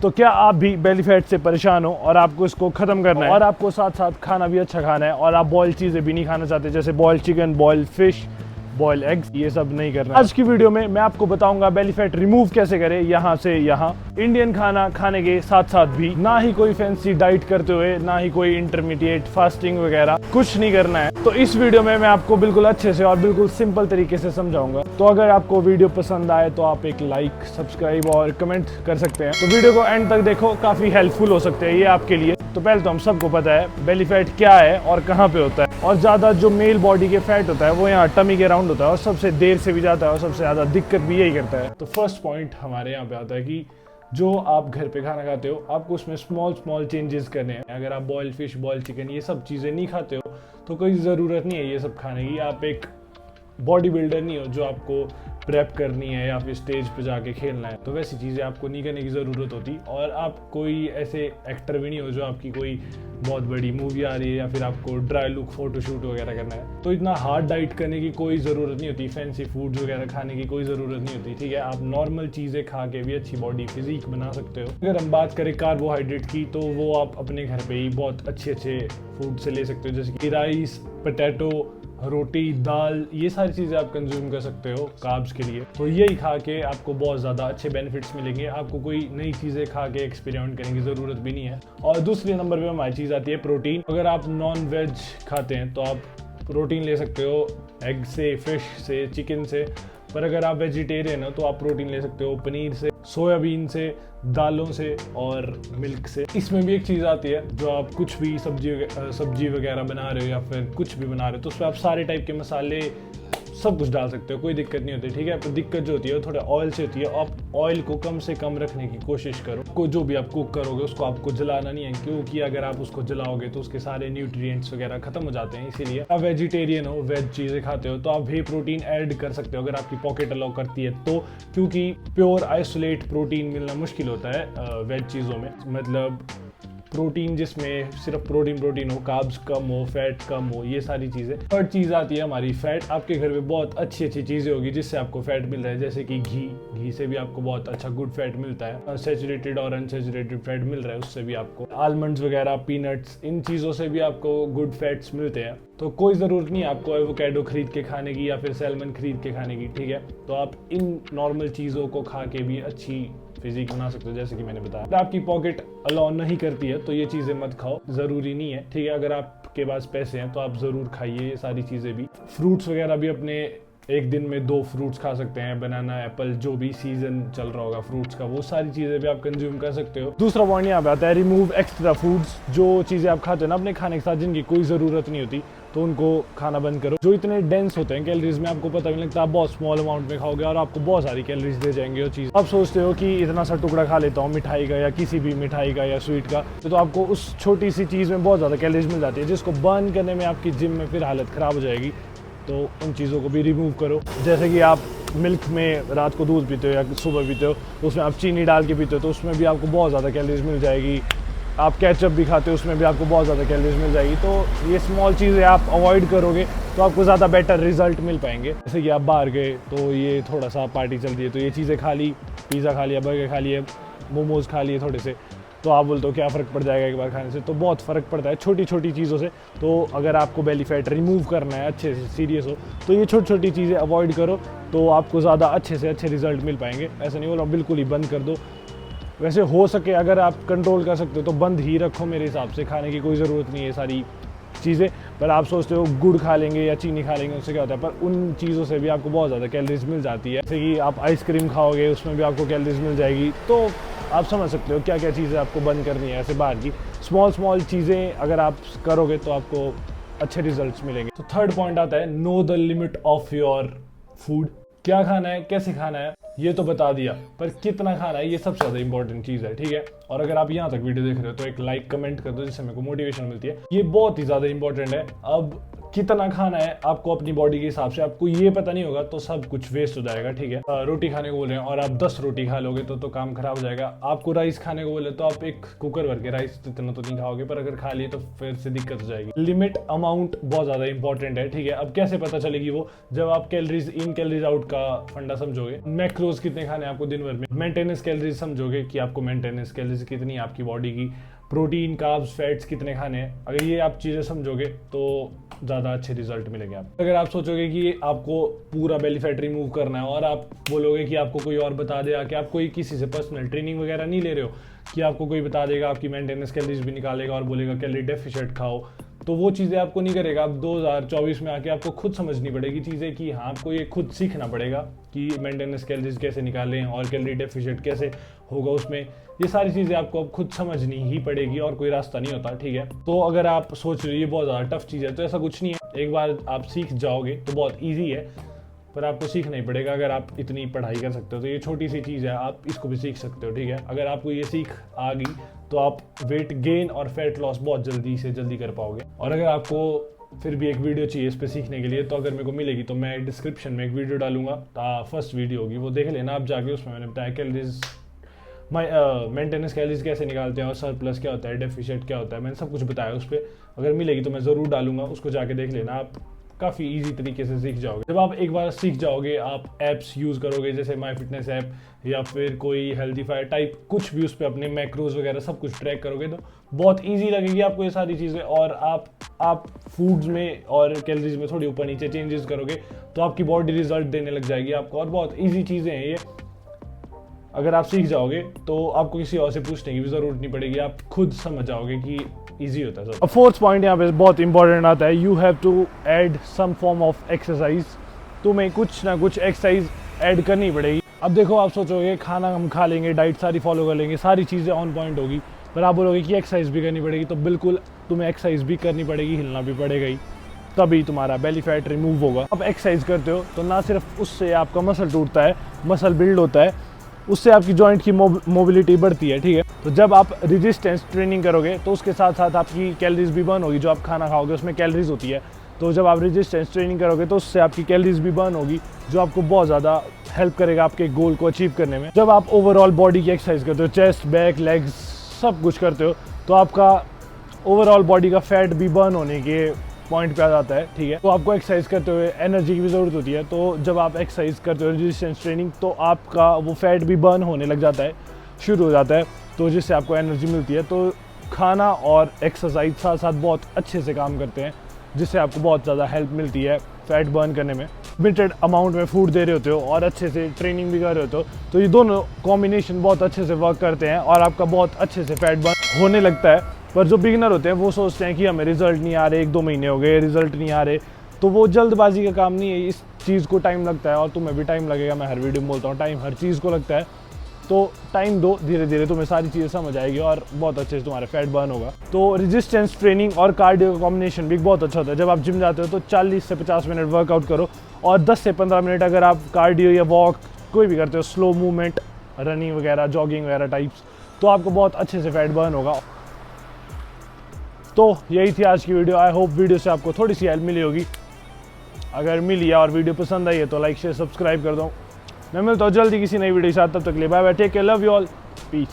तो क्या आप भी बेली फैट से परेशान हो और आपको इसको खत्म करना है और आपको साथ साथ खाना भी अच्छा खाना है और आप बॉइल्ड चीज़ें भी नहीं खाना चाहते, जैसे boiled chicken, boiled fish, boiled eggs, ये सब नहीं करना। आज की वीडियो में मैं आपको बताऊंगा बेली फैट रिमूव कैसे करें यहाँ से यहाँ, इंडियन खाना खाने के साथ साथ भी, ना ही कोई फैंसी डाइट करते हुए, ना ही कोई इंटरमीडिएट फास्टिंग वगैरह, कुछ नहीं करना है। तो इस वीडियो में मैं आपको बिल्कुल अच्छे से और बिल्कुल सिंपल तरीके से समझाऊंगा। तो अगर आपको वीडियो पसंद आए तो आप एक लाइक, सब्सक्राइब और कमेंट कर सकते हैं। तो वीडियो को एंड तक देखो, काफी हेल्पफुल हो सकते हैं ये आपके लिए। तो पहले तो हम सबको पता है बेली फैट क्या है और कहाँ पे होता है, और ज्यादा जो मेल बॉडी के फैट होता है वो यहाँ टमी के अराउंड होता है और सबसे देर से भी जाता है और सबसे ज्यादा दिक्कत भी यही करता है। तो फर्स्ट पॉइंट हमारे यहाँ पे आता है कि जो आप घर पे खाना खाते हो आपको उसमें स्मॉल चेंजेस करने हैं। अगर आप बॉइल्ड फिश, बॉइल्ड चिकन ये सब चीजें नहीं खाते हो तो कोई जरूरत नहीं है ये सब खाने की। आप एक बॉडी बिल्डर नहीं हो जो आपको प्रेप करनी है या फिर स्टेज पे जाके खेलना है, तो वैसी चीज़ें आपको नहीं करने की ज़रूरत होती। और आप कोई ऐसे एक्टर भी नहीं हो जो आपकी कोई बहुत बड़ी मूवी आ रही है या फिर आपको ड्राई लुक फोटोशूट वगैरह करना है, तो इतना हार्ड डाइट करने की कोई ज़रूरत नहीं होती, फैंसी फूड्स वगैरह खाने की कोई ज़रूरत नहीं होती। ठीक है, आप नॉर्मल चीज़ें खा के भी अच्छी बॉडी फिजिक बना सकते हो। अगर हम बात करें कार्बोहाइड्रेट की, तो वो आप अपने घर पे ही बहुत अच्छे फूड से ले सकते हो, जैसे कि राइस, पोटैटो, रोटी, दाल, ये सारी चीज़ें आप कंज्यूम कर सकते हो कार्ब्स के लिए। तो यही खा के आपको बहुत ज़्यादा अच्छे बेनिफिट्स मिलेंगे, आपको कोई नई चीज़ें खा के एक्सपेरिमेंट करने की ज़रूरत भी नहीं है। और दूसरे नंबर पे हमारी चीज़ आती है प्रोटीन। अगर आप नॉन वेज खाते हैं तो आप प्रोटीन ले सकते हो एग से, फिश से, चिकन से। पर अगर आप वेजिटेरियन हो तो आप प्रोटीन ले सकते हो पनीर से, सोयाबीन से, दालों से और मिल्क से। इसमें भी एक चीज़ आती है, जो आप कुछ भी सब्जी वगैरह बना रहे हो या फिर कुछ भी बना रहे हो तो उसमें आप सारे टाइप के मसाले सब कुछ डाल सकते हो, कोई दिक्कत नहीं होती। ठीक है, पर दिक्कत जो होती है वो थोड़ा ऑयल से होती है। आप ऑयल को कम से कम रखने की कोशिश करो। जो भी आप कुक करोगे उसको आपको जलाना नहीं है, क्योंकि अगर आप उसको जलाओगे तो उसके सारे न्यूट्रिएंट्स वगैरह खत्म हो जाते हैं। इसीलिए आप वेजिटेरियन हो, वेज चीज़ें खाते हो तो आप वे प्रोटीन ऐड कर सकते हो अगर आपकी पॉकेट अलाउ करती है तो, क्योंकि प्योर आइसोलेट प्रोटीन मिलना मुश्किल होता है वेज चीज़ों में। मतलब प्रोटीन जिसमें सिर्फ प्रोटीन हो, कार्ब्स कम हो, फैट कम हो, ये सारी चीज़ें। थर्ड चीज़ आती है हमारी फैट। आपके घर में बहुत अच्छी चीज़ें होगी जिससे आपको फैट मिल रहा है, जैसे कि घी से भी आपको बहुत अच्छा गुड फैट मिलता है। सैचुरेटेड और अनसैचुरेटेड फैट मिल रहा है, उससे भी आपको। आलमंड्स वगैरह, पीनट्स, इन चीज़ों से भी आपको गुड फैट्स मिलते हैं। तो कोई ज़रूरत नहीं है आपको एवोकाडो खरीद के खाने की या फिर सैल्मन खरीद के खाने की। ठीक है, तो आप इन नॉर्मल चीज़ों को खा के भी अच्छी फिजिक बना सकते हो, जैसे कि मैंने बताया। अगर आपकी पॉकेट अलाउ नहीं करती है तो ये चीज़ें मत खाओ, ज़रूरी नहीं है। ठीक है, अगर आपके पास पैसे हैं तो आप ज़रूर खाइए ये सारी चीज़ें भी। फ्रूट्स वगैरह भी अपने एक दिन में 2 फ्रूट्स खा सकते हैं, बनाना, एप्पल, जो भी सीजन चल रहा होगा फ्रूट्स का, वो सारी चीज़ें भी आप कंज्यूम कर सकते हो। दूसरा पॉइंट यहाँ पे आता है रिमूव एक्स्ट्रा फूड्स। जो चीज़ें आप खाते हो ना अपने खाने के साथ जिनकी कोई ज़रूरत नहीं होती, तो उनको खाना बंद करो। जो इतने डेंस होते हैं कैलोरीज में, आपको पता भी नहीं लगता, आप बहुत स्मॉल अमाउंट में खाओगे और आपको बहुत सारी कैलोरीज दे जाएंगे वो चीज़। आप सोचते हो कि इतना सा टुकड़ा खा लेता हूँ मिठाई का या किसी भी मिठाई का या स्वीट का, तो आपको उस छोटी सी चीज़ में बहुत ज़्यादा कैलोरीज मिल जाती है, जिसको बर्न करने में आपकी जिम में फिर हालत ख़राब हो जाएगी। तो उन चीज़ों को भी रिमूव करो। जैसे कि आप मिल्क में रात को दूध पीते हो या सुबह पीते हो तो उसमें आप चीनी डाल के पीते हो, तो उसमें भी आपको बहुत ज़्यादा कैलोरीज मिल जाएगी। आप केचप भी खाते हो, उसमें भी आपको बहुत ज़्यादा कैलोरीज मिल जाएगी। तो ये स्मॉल चीज़ें आप अवॉइड करोगे तो आपको ज़्यादा बेटर रिजल्ट मिल पाएंगे। जैसे कि आप बाहर गए तो ये थोड़ा सा पार्टी चल रही है तो ये चीज़ें खा ली, पिज़्ज़ा खा लिया, बर्गर खा लिए, मोमोज़ खा लिए थोड़े से, तो आप बोलते हो क्या फ़र्क पड़ जाएगा एक बार खाने से। तो बहुत फ़र्क पड़ता है छोटी छोटी चीज़ों से। तो अगर आपको बेली फैट रिमूव करना है अच्छे से, सीरियस हो, तो ये छोटी चीज़ें अवॉइड करो, तो आपको ज़्यादा अच्छे से अच्छे रिजल्ट मिल पाएंगे। ऐसा नहीं बोला बिल्कुल ही बंद कर दो। वैसे हो सके अगर आप कंट्रोल कर सकते हो तो बंद ही रखो, मेरे हिसाब से खाने की कोई ज़रूरत नहीं है सारी चीज़ें। पर आप सोचते हो गुड़ खा लेंगे या चीनी खा लेंगे उससे क्या होता है, पर उन चीज़ों से भी आपको बहुत ज़्यादा कैलोरीज मिल जाती है। जैसे कि आप आइसक्रीम खाओगे उसमें भी आपको कैलोरीज मिल जाएगी। तो आप समझ सकते हो क्या क्या चीज़ें आपको बंद करनी है। ऐसे बाहर की स्मॉल चीज़ें अगर आप करोगे तो आपको अच्छे रिजल्ट्स मिलेंगे। तो थर्ड पॉइंट आता है know the limit of your food. क्या खाना है, कैसे खाना है, ये तो बता दिया, पर कितना खाना है ये सबसे ज़्यादा इंपॉर्टेंट चीज़ है। ठीक है, और अगर आप यहाँ तक वीडियो देख रहे हो तो एक लाइक कमेंट कर दो, जिससे मेरे को मोटिवेशन मिलती है। ये बहुत ही ज़्यादा इंपॉर्टेंट है। अब कितना खाना है आपको अपनी बॉडी के हिसाब से, आपको ये पता नहीं होगा तो सब कुछ वेस्ट हो जाएगा, ठीक है। रोटी खाने को बोल रहे हैं और आप 10 रोटी खा लोगे तो काम खराब हो जाएगा। आपको राइस खाने को बोले तो आप एक कुकर भर के राइस इतना तो नहीं खाओगे, पर अगर खा लिए तो फिर से दिक्कत हो जाएगी। लिमिट अमाउंट बहुत ज्यादा इंपॉर्टेंट है, ठीक है। अब कैसे पता चलेगी वो, जब आप कैलोरीज इन कैलोरीज आउट का फंडा समझोगे, मैक्रोज कितने खाने आपको दिन भर में, मेंटेनेंस कैलोरीज समझोगे कि आपको मेंटेनेंस कैलोरीज कितनी आपकी बॉडी की, प्रोटीन कार्ब्स फैट्स कितने खाने हैं। अगर ये आप चीजें समझोगे तो ज़्यादा अच्छे रिजल्ट मिलेंगे आप। अगर आप सोचोगे कि आपको पूरा बेली फैट रिमूव करना है और आप बोलोगे कि आपको कोई और बता दे, कि आप कोई किसी से पर्सनल ट्रेनिंग वगैरह नहीं ले रहे हो कि आपको कोई बता देगा, आपकी मेंटेनेंस कैलोरीज भी निकालेगा और बोलेगा कैलोरी डेफिशिएंट खाओ, तो वो चीज़ें आपको नहीं करेगा। अब 2024 में आके आपको खुद समझनी पड़ेगी चीज़ें कि हाँ, आपको ये खुद सीखना पड़ेगा कि मेंटेनेंस कैलोरीज कैसे निकालें और कैलोरी डेफिशिएंट कैसे होगा उसमें। ये सारी चीज़ें आपको अब खुद समझनी ही पड़ेगी और कोई रास्ता नहीं होता, ठीक है। तो अगर आप सोच रहे हो ये बहुत ज़्यादा टफ चीज़ है, तो ऐसा कुछ नहीं है। एक बार आप सीख जाओगे तो बहुत ईजी है, पर आपको सीखना ही पड़ेगा। अगर आप इतनी पढ़ाई कर सकते हो तो ये छोटी सी चीज़ है, आप इसको भी सीख सकते हो, ठीक है। अगर आपको ये सीख आ गई तो आप वेट गेन और फैट लॉस बहुत जल्दी से जल्दी कर पाओगे। और अगर आपको फिर भी एक वीडियो चाहिए इस पे सीखने के लिए, तो अगर मेरे को मिलेगी तो मैं डिस्क्रिप्शन में एक वीडियो डालूंगा, फर्स्ट वीडियो होगी, वो देख लेना आप जाके। उसमें मैंने बताया कैलोरीज मेंटेनेंस कैलोरीज कैसे निकालते हैं और सरप्लस क्या होता है, डेफिशिएंट क्या होता है, मैंने सब कुछ बताया उस पर। अगर मिलेगी तो मैं ज़रूर डालूंगा, उसको जाके देख लेना, आप काफ़ी इजी तरीके से सीख जाओगे। जब आप एक बार सीख जाओगे, आप ऐप्स यूज़ करोगे जैसे माई फिटनेस ऐप या फिर कोई हेल्दीफायर टाइप कुछ भी, उस पर अपने मैक्रोज वगैरह सब कुछ ट्रैक करोगे तो बहुत इजी लगेगी आपको ये सारी चीज़ें। और आप फूड्स में और कैलोरीज में थोड़ी ऊपर नीचे चेंजेस करोगे तो आपकी बॉडी रिजल्ट देने लग जाएगी आपको। और बहुत ईजी चीज़ें हैं ये, अगर आप सीख जाओगे तो आपको किसी और से पूछने की भी ज़रूरत नहीं पड़ेगी, आप खुद समझ जाओगे कि इजी होता है सब। अब फोर्थ पॉइंट यहाँ पे बहुत इंपॉर्टेंट आता है, you have to add some form of exercise. तुम्हें कुछ ना कुछ एक्सरसाइज ऐड करनी पड़ेगी। अब देखो, आप सोचोगे खाना हम खा लेंगे, डाइट सारी फॉलो कर लेंगे, सारी चीज़ें ऑन पॉइंट होगी, पर आप बोलोगे कि एक्सरसाइज भी करनी पड़ेगी, तो बिल्कुल तुम्हें एक्सरसाइज भी करनी पड़ेगी, हिलना भी पड़ेगा ही, तभी तुम्हारा बेली फैट रिमूव होगा। अब एक्सरसाइज करते हो तो ना सिर्फ उससे आपका मसल टूटता है, मसल बिल्ड होता है, उससे आपकी जॉइंट की मोबिलिटी बढ़ती है, ठीक है। तो जब आप रेजिस्टेंस ट्रेनिंग करोगे तो उसके साथ साथ आपकी कैलोरीज भी बर्न होगी। जो आप खाना खाओगे उसमें कैलोरीज होती है, तो जब आप रेजिस्टेंस ट्रेनिंग करोगे तो उससे आपकी कैलोरीज भी बर्न होगी, जो आपको बहुत ज़्यादा हेल्प करेगा आपके गोल को अचीव करने में। जब आप ओवरऑल बॉडी की एक्सरसाइज करते हो, चेस्ट बैक लेग्स सब कुछ करते हो, तो आपका ओवरऑल बॉडी का फैट भी बर्न होने के पॉइंट पे आ जाता है, ठीक है। तो आपको एक्सरसाइज करते हुए एनर्जी की भी ज़रूरत होती है, तो जब आप एक्सरसाइज करते हो रेजिस्टेंस ट्रेनिंग, तो आपका वो फैट भी बर्न होने लग जाता है, शुरू हो जाता है, तो जिससे आपको एनर्जी मिलती है। तो खाना और एक्सरसाइज साथ साथ बहुत अच्छे से काम करते हैं, जिससे आपको बहुत ज़्यादा हेल्प मिलती है फैट बर्न करने में। लिमिटेड अमाउंट में फूड दे रहे होते हो और अच्छे से ट्रेनिंग भी कर रहे होते हो, तो ये दोनों कॉम्बिनेशन बहुत अच्छे से वर्क करते हैं और आपका बहुत अच्छे से फैट बर्न होने लगता है। पर जो बिगिनर होते हैं वो सोचते हैं कि हमें रिजल्ट नहीं आ रहे, 1-2 महीने हो गए रिजल्ट नहीं आ रहे, तो वो जल्दबाजी का काम नहीं है। इस चीज़ को टाइम लगता है और तुम्हें भी टाइम लगेगा, मैं हर वीडियो में बोलता हूँ टाइम हर चीज़ को लगता है, तो टाइम दो, धीरे धीरे तुम्हें सारी चीज़ें समझ आएगी और बहुत अच्छे से तुम्हारा फैट बर्न होगा। तो रेजिस्टेंस ट्रेनिंग और कार्डियो का कॉम्बिनेशन भी बहुत अच्छा होता है। जब आप जिम जाते हो तो 40 से 50 मिनट वर्कआउट करो और 10 से 15 मिनट अगर आप कार्डियो या वॉक कोई भी करते हो, स्लो मूवमेंट, रनिंग वगैरह, जॉगिंग वगैरह टाइप्स, तो आपको बहुत अच्छे से फैट बर्न होगा। तो यही थी आज की वीडियो। आई होप वीडियो से आपको थोड़ी सी हेल्प मिली होगी। अगर मिली है और वीडियो पसंद आई है तो लाइक शेयर सब्सक्राइब कर दो। मैं मिलता हूँ जल्दी किसी नई वीडियो के साथ, तब तक के लिए bye bye, take care, love you all, piece.